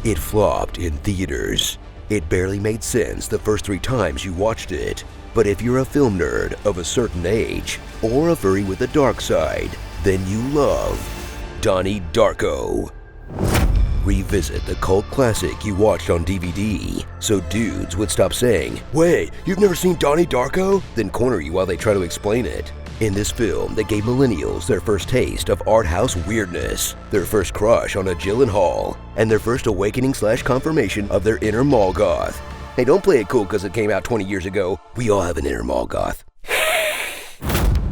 It flopped in theaters. It barely made sense the first 3 times you watched it. But if you're a film nerd of a certain age, or a furry with a dark side, then you love Donnie Darko. Revisit the cult classic you watched on DVD, so dudes would stop saying, "Wait, you've never seen Donnie Darko?" Then corner you while they try to explain it. In this film that gave millennials their first taste of art house weirdness, their first crush on a Gyllenhaal, and their first awakening/confirmation of their inner mall goth. Hey, don't play it cool because it came out 20 years ago. We all have an inner mall goth.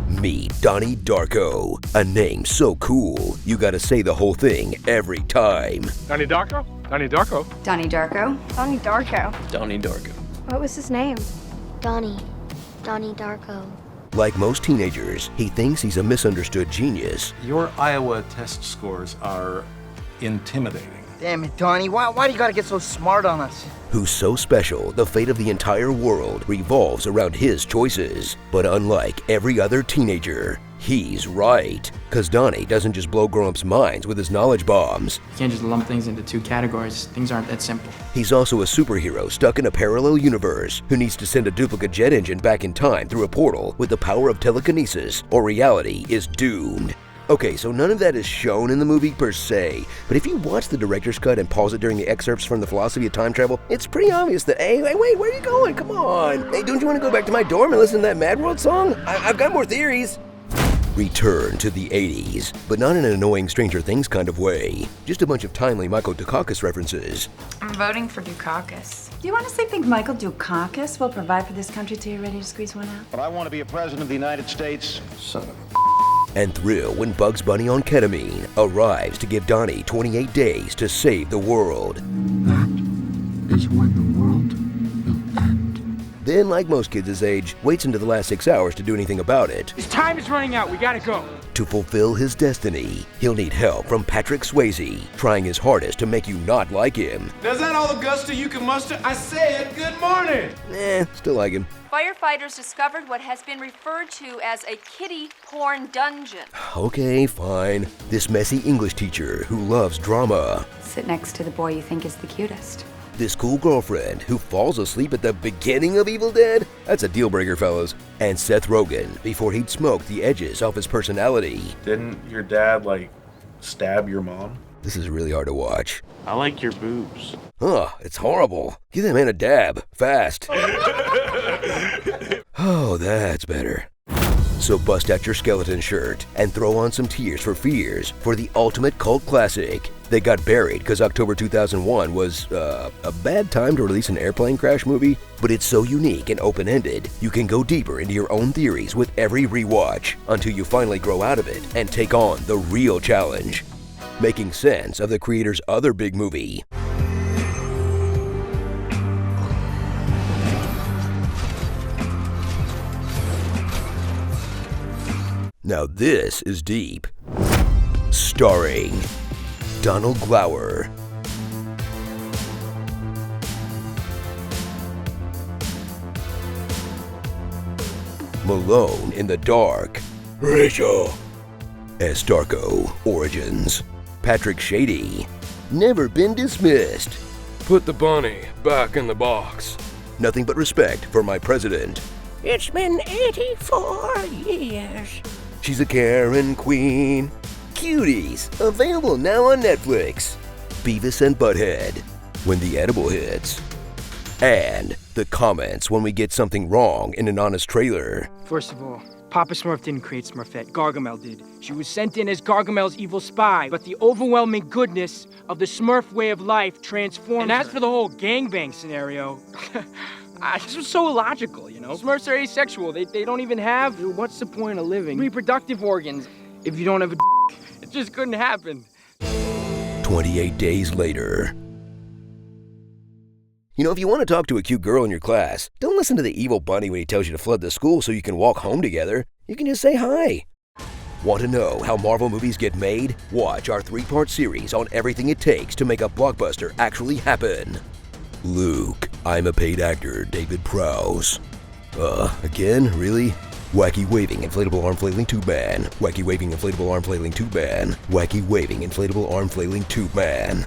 Meet Donnie Darko, a name so cool, you gotta say the whole thing every time. Donnie Darko? Donnie Darko? Donnie Darko? Donnie Darko. Donnie Darko. What was his name? Donnie Darko. Like most teenagers, he thinks he's a misunderstood genius. Your Iowa test scores are intimidating. Damn it, Donnie, why do you gotta get so smart on us? Who's so special, the fate of the entire world revolves around his choices. But unlike every other teenager, he's right. Cause Donnie doesn't just blow grown-ups' minds with his knowledge bombs. You can't just lump things into 2 categories. Things aren't that simple. He's also a superhero stuck in a parallel universe who needs to send a duplicate jet engine back in time through a portal with the power of telekinesis, or reality is doomed. Okay, so none of that is shown in the movie per se, but if you watch the director's cut and pause it during the excerpts from the philosophy of time travel, it's pretty obvious that, hey, wait, where are you going? Come on. Hey, don't you want to go back to my dorm and listen to that Mad World song? I've got more theories. Return to the 80s, but not in an annoying Stranger Things kind of way. Just a bunch of timely Michael Dukakis references. I'm voting for Dukakis. Do you honestly think Michael Dukakis will provide for this country till you're ready to squeeze one out? But I want to be a president of the United States. Son of a... And thrill when Bugs Bunny on ketamine arrives to give Donnie 28 days to save the world. That is when the world will end. Then, like most kids his age, waits until the last 6 hours to do anything about it. His time is running out. We gotta go. To fulfill his destiny, he'll need help from Patrick Swayze, trying his hardest to make you not like him. Is that all the gusto you can muster? I said good morning. Still like him. Firefighters discovered what has been referred to as a kiddie porn dungeon. Okay, fine. This messy English teacher who loves drama. Sit next to the boy you think is the cutest. This cool girlfriend who falls asleep at the beginning of Evil Dead. That's a deal breaker, fellas. And Seth Rogen before he'd smoked the edges off his personality. Didn't your dad, stab your mom? This is really hard to watch. I like your boobs. It's horrible. Give that man a dab, fast. Oh, that's better. So bust out your skeleton shirt and throw on some Tears for Fears for the ultimate cult classic. They got buried because October 2001 was, a bad time to release an airplane crash movie, but it's so unique and open-ended, you can go deeper into your own theories with every rewatch until you finally grow out of it and take on the real challenge. Making sense of the creator's other big movie. Now this is deep. Starring Donald Glover, Malone in the Dark, Rachel, S. Darko Origins, Patrick Shady, Never Been Dismissed, Put the bunny back in the box. Nothing But Respect for My President. It's been 84 years. She's a Karen Queen. Cuties, available now on Netflix. Beavis and Butthead, When the Edible Hits. And the comments when we get something wrong in an honest trailer. First of all, Papa Smurf didn't create Smurfette, Gargamel did. She was sent in as Gargamel's evil spy, but the overwhelming goodness of the Smurf way of life transformed her. And as for the whole gangbang scenario, this was so illogical, you know? Smurfs are asexual. They don't even have, what's the point of living? Reproductive organs. If you don't have a it just couldn't happen. 28 days later. You know, if you want to talk to a cute girl in your class, don't listen to the evil bunny when he tells you to flood the school so you can walk home together. You can just say hi. Want to know how Marvel movies get made? Watch our 3-part series on everything it takes to make a blockbuster actually happen. Luke, I'm a paid actor, David Prowse. Again? Really? Wacky waving inflatable arm flailing tube man. Wacky waving inflatable arm flailing tube man. Wacky waving inflatable arm flailing tube man.